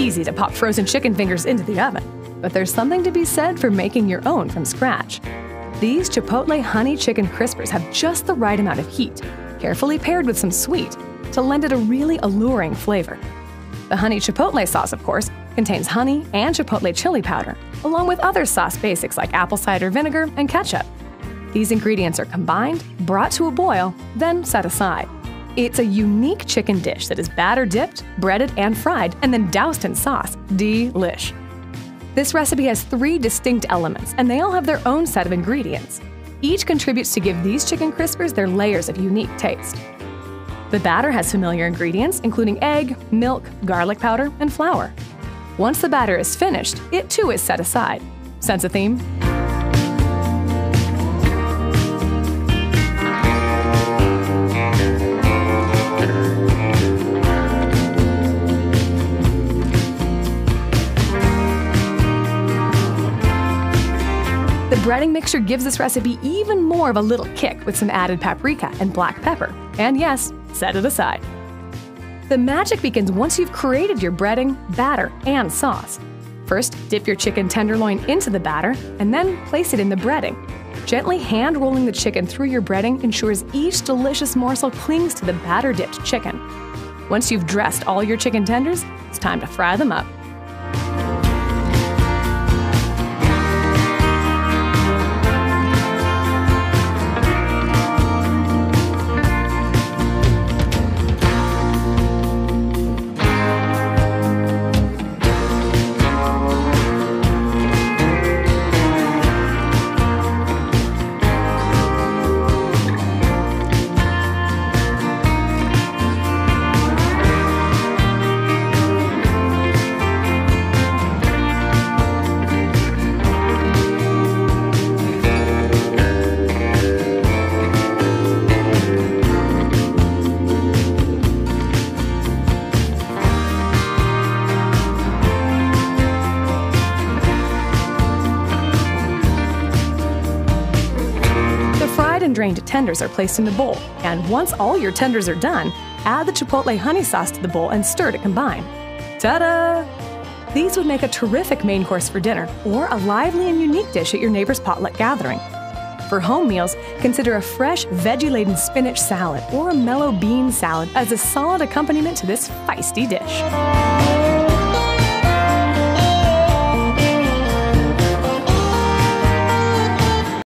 easy to pop frozen chicken fingers into the oven, but there's something to be said for making your own from scratch. These Chipotle honey chicken crispers have just the right amount of heat, carefully paired with some sweet, to lend it a really alluring flavor. The honey chipotle sauce, of course, contains honey and chipotle chili powder, along with other sauce basics like apple cider vinegar and ketchup. These ingredients are combined, brought to a boil, then set aside. It's a unique chicken dish that is batter dipped, breaded, and fried, and then doused in sauce. Delish. This recipe has 3 distinct elements, and they all have their own set of ingredients. Each contributes to give these chicken crispers their layers of unique taste. The batter has familiar ingredients, including egg, milk, garlic powder, and flour. Once the batter is finished, it too is set aside. Sense a theme? The breading mixture gives this recipe even more of a little kick with some added paprika and black pepper. And yes, set it aside. The magic begins once you've created your breading, batter, and sauce. First, dip your chicken tenderloin into the batter and then place it in the breading. Gently hand-rolling the chicken through your breading ensures each delicious morsel clings to the batter-dipped chicken. Once you've dressed all your chicken tenders, it's time to fry them up. And drained tenders are placed in the bowl, and once all your tenders are done, add the chipotle honey sauce to the bowl and stir to combine. Ta-da! These would make a terrific main course for dinner, or a lively and unique dish at your neighbor's potluck gathering. For home meals, consider a fresh, veggie-laden spinach salad or a mellow bean salad as a solid accompaniment to this feisty dish.